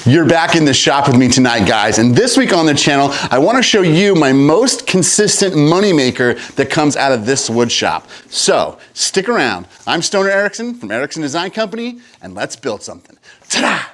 You're back in the shop with me tonight, guys, and this week on the channel, I want to show you my most consistent moneymaker that comes out of this wood shop. So, stick around. I'm Stoner Ericson from Ericson Design Company, and let's build something. Ta-da!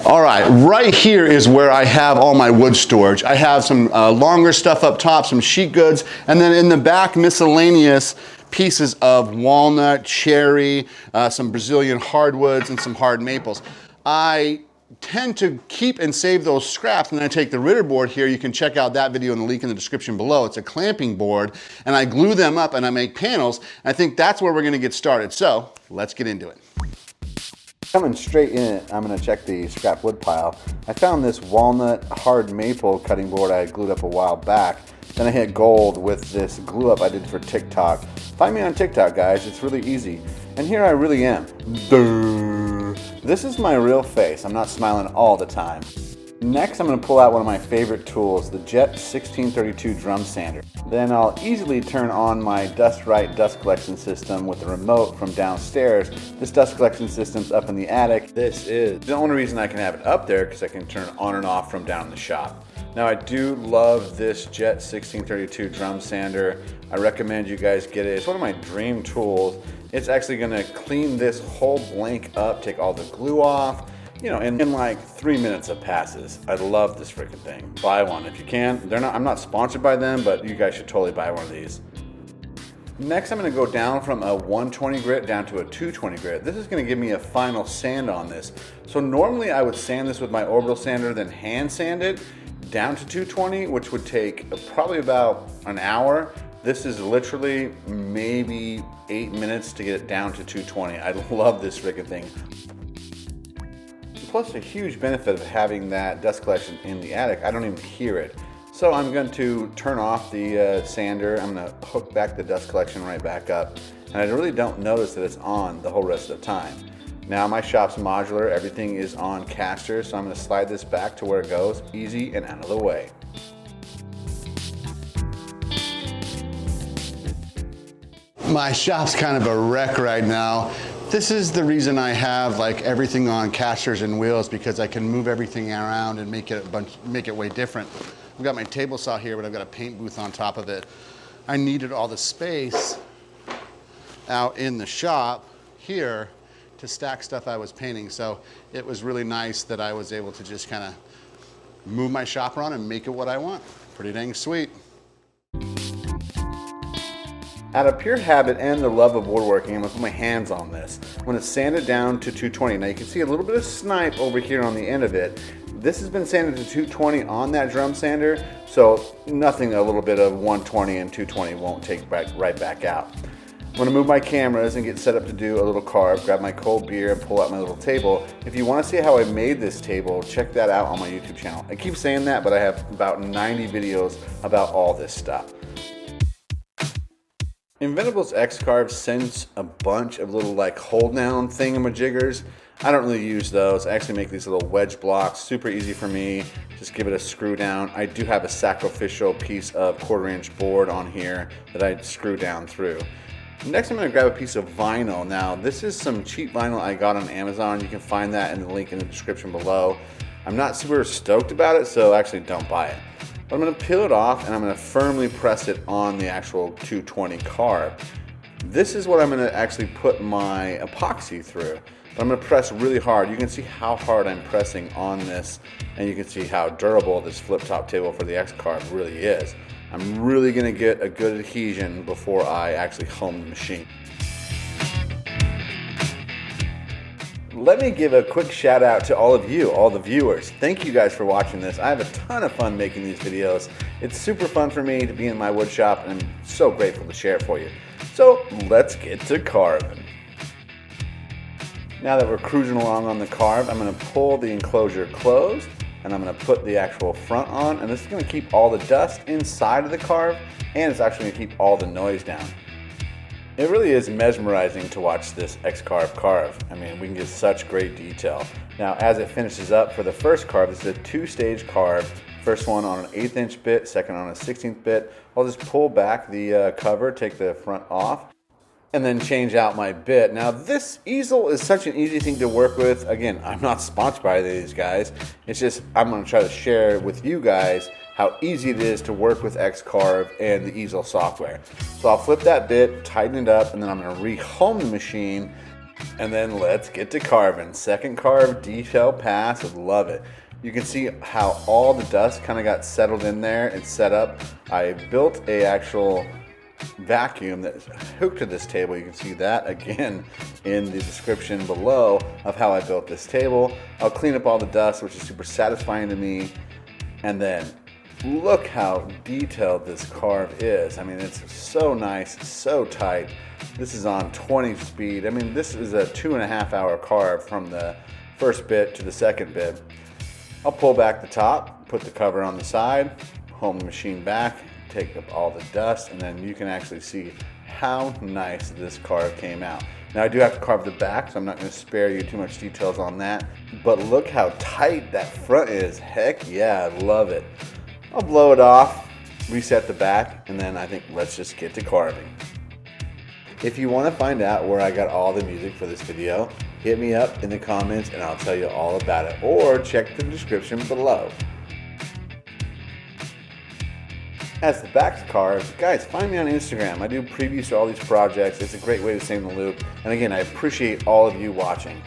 All right here is where I have all my wood storage. I have some longer stuff up top, some sheet goods, and then in the back, miscellaneous pieces of walnut, cherry, some Brazilian hardwoods, and some hard maples. I tend to keep and save those scraps, and then I take the Ritter board here. You can check out that video in the link in the description below. It's a clamping board, and I glue them up and I make panels. I think that's where we're gonna get started. So let's get into it. Coming straight in, I'm going to check the scrap wood pile. I found this walnut hard maple cutting board I had glued up a while back. Then I hit gold with this glue up I did for TikTok. Find me on TikTok, guys. It's really easy. And here I really am. This is my real face. I'm not smiling all the time. Next, I'm going to pull out one of my favorite tools, the Jet 1632 drum sander. Then I'll easily turn on my Dust Right dust collection system with the remote from downstairs. This dust collection system's up in the attic. This is the only reason I can have it up there because I can turn it on and off from down in the shop. Now I do love this Jet 1632 drum sander. I recommend you guys get it. It's one of my dream tools. It's actually going to clean this whole blank up, take all the glue off. You know, in like 3 minutes it passes. I love this freaking thing. Buy one if you can. I'm not sponsored by them, but you guys should totally buy one of these. Next, I'm going to go down from a 120 grit down to a 220 grit. This is going to give me a final sand on this. So normally I would sand this with my orbital sander, then hand sand it down to 220, which would take probably about an hour. This is literally maybe 8 minutes to get it down to 220. I love this freaking thing. Plus a huge benefit of having that dust collection in the attic, I don't even hear it. So I'm going to turn off the sander. I'm going to hook back the dust collection right back up. And I really don't notice that it's on the whole rest of the time. Now my shop's modular, everything is on casters, so I'm going to slide this back to where it goes, easy and out of the way. My shop's kind of a wreck right now. This is the reason I have like everything on casters and wheels, because I can move everything around and make it way different. I've got my table saw here, but I've got a paint booth on top of it. I needed all the space out in the shop here to stack stuff I was painting. So it was really nice that I was able to just kind of move my shop around and make it what I want. Pretty dang sweet. Out of pure habit and the love of woodworking, I'm going to put my hands on this. I'm going to sand it down to 220. Now you can see a little bit of snipe over here on the end of it. This has been sanded to 220 on that drum sander, so nothing a little bit of 120 and 220 won't take right back out. I'm going to move my cameras and get set up to do a little carve, grab my cold beer and pull out my little table. If you want to see how I made this table, check that out on my YouTube channel. I keep saying that, but I have about 90 videos about all this stuff. Inventable's X-Carve sends a bunch of little like hold down thingamajiggers. I don't really use those. I actually make these little wedge blocks, super easy for me. Just give it a screw down. I do have a sacrificial piece of 1/4 inch board on here that I screw down through. Next, I'm going to grab a piece of vinyl. Now, this is some cheap vinyl I got on Amazon. You can find that in the link in the description below. I'm not super stoked about it, so actually don't buy it. But I'm going to peel it off and I'm going to firmly press it on the actual 220 carve. This is what I'm going to actually put my epoxy through. But I'm going to press really hard. You can see how hard I'm pressing on this, and you can see how durable this flip top table for the X-Carve really is. I'm really going to get a good adhesion before I actually home the machine. Let me give a quick shout out to all of you, all the viewers. Thank you guys for watching this. I have a ton of fun making these videos. It's super fun for me to be in my wood shop, and I'm so grateful to share it for you. So let's get to carving. Now that we're cruising along on the carve, I'm going to pull the enclosure closed, and I'm going to put the actual front on, and this is going to keep all the dust inside of the carve, and it's actually going to keep all the noise down. It really is mesmerizing to watch this X-Carve carve. I mean, we can get such great detail. Now, as it finishes up for the first carve, this is a 2-stage carve. First one on an 1/8 inch bit, second on a 16th bit. I'll just pull back the cover, take the front off, and then change out my bit. Now this easel is such an easy thing to work with. Again, I'm not sponsored by these guys. It's just I'm going to try to share with you guys how easy it is to work with X-Carve and the easel software. So I'll flip that bit, tighten it up, and then I'm going to rehome the machine, and then let's get to carving. Second carve, detail pass, love it. You can see how all the dust kind of got settled in there and set up. I built a actual vacuum that is hooked to this table. You can see that again in the description below of how I built this table. I'll clean up all the dust, which is super satisfying to me. And then look how detailed this carve is. I mean, it's so nice, so tight. This is on 20 speed. I mean, this is a 2.5 hour carve from the first bit to the second bit. I'll pull back the top, put the cover on the side, home the machine back, take up all the dust, and then you can actually see how nice this carve came out. Now I do have to carve the back, so I'm not going to spare you too much details on that, but look how tight that front is. Heck yeah, I love it. I'll blow it off, reset the back, and then I think let's just get to carving. If you want to find out where I got all the music for this video, hit me up in the comments and I'll tell you all about it, or check the description below. As the back's carved, guys, find me on Instagram. I do previews to all these projects. It's a great way to stay in the loop. And again, I appreciate all of you watching.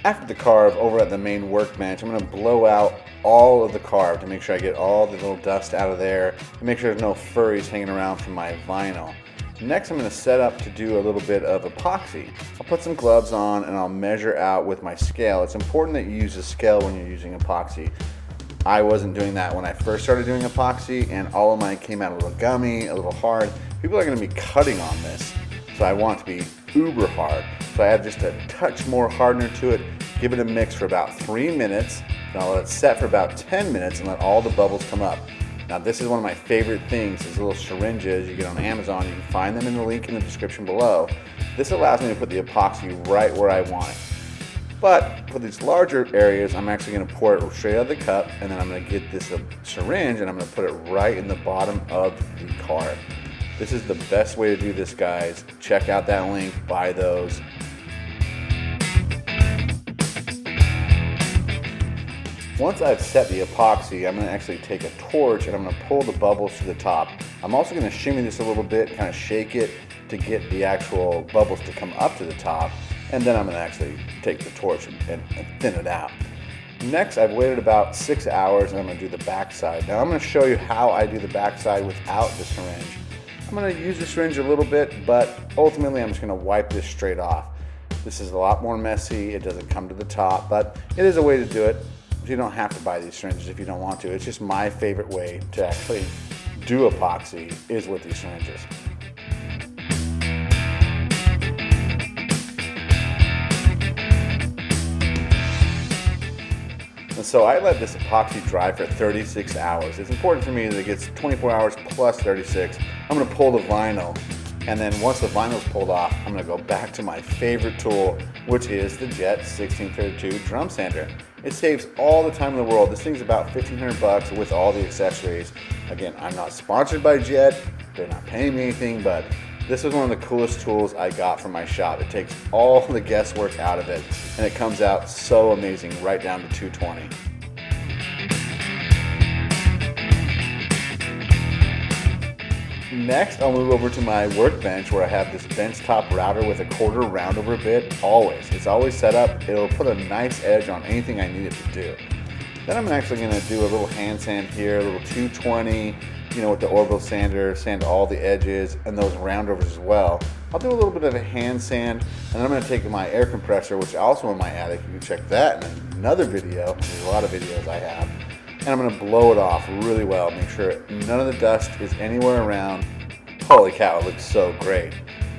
After the carve over at the main workbench, I'm going to blow out all of the carve to make sure I get all the little dust out of there and make sure there's no furries hanging around from my vinyl. Next, I'm going to set up to do a little bit of epoxy. I'll put some gloves on and I'll measure out with my scale. It's important that you use a scale when you're using epoxy. I wasn't doing that when I first started doing epoxy, and all of mine came out a little gummy, a little hard. People are going to be cutting on this, so I want it to be uber hard. So I add just a touch more hardener to it, give it a mix for about 3 minutes, then I'll let it set for about 10 minutes and let all the bubbles come up. Now this is one of my favorite things, these little syringes you get on Amazon. You can find them in the link in the description below. This allows me to put the epoxy right where I want it. But for these larger areas, I'm actually going to pour it straight out of the cup, and then I'm going to get this syringe and I'm going to put it right in the bottom of the carve. This is the best way to do this, guys. Check out that link, buy those. Once I've set the epoxy, I'm going to actually take a torch and I'm going to pull the bubbles to the top. I'm also going to shimmy this a little bit, kind of shake it to get the actual bubbles to come up to the top. And then I'm going to actually take the torch and thin it out. Next, I've waited about 6 hours and I'm going to do the back side. Now I'm going to show you how I do the back side without the syringe. I'm going to use the syringe a little bit, but ultimately I'm just going to wipe this straight off. This is a lot more messy. It doesn't come to the top, but it is a way to do it. You don't have to buy these syringes if you don't want to. It's just my favorite way to actually do epoxy is with these syringes. And so I let this epoxy dry for 36 hours. It's important for me that it gets 24 hours plus 36. I'm going to pull the vinyl, and then once the vinyl is pulled off, I'm going to go back to my favorite tool, which is the Jet 1632 drum sander. It saves all the time in the world. This thing's about $1,500 with all the accessories. Again, I'm not sponsored by Jet. They're not paying me anything, but this is one of the coolest tools I got from my shop. It takes all the guesswork out of it, and it comes out so amazing, right down to 220. Next, I'll move over to my workbench where I have this benchtop router with a 1/4 roundover bit, always. It's always set up. It'll put a nice edge on anything I need it to do. Then I'm actually going to do a little hand sand here, a little 220, with the orbital sander, sand all the edges and those roundovers as well. I'll do a little bit of a hand sand, and then I'm going to take my air compressor, which is also in my attic. You can check that in another video. There's a lot of videos I have. And I'm going to blow it off really well, make sure none of the dust is anywhere around. Holy cow, it looks so great.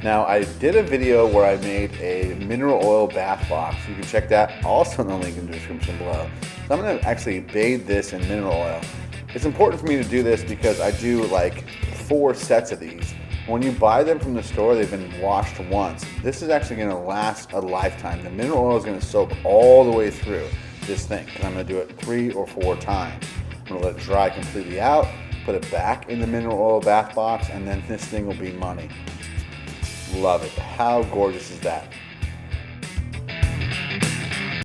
Now, I did a video where I made a mineral oil bath box. You can check that also in the link in the description below. So I'm going to actually bathe this in mineral oil. It's important for me to do this because I do like 4 sets of these. When you buy them from the store, they've been washed once. This is actually going to last a lifetime. The mineral oil is going to soak all the way through this thing, and I'm going to do it 3 or 4 times. I'm going to let it dry completely out, put it back in the mineral oil bath box, and then this thing will be money. Love it. How gorgeous is that?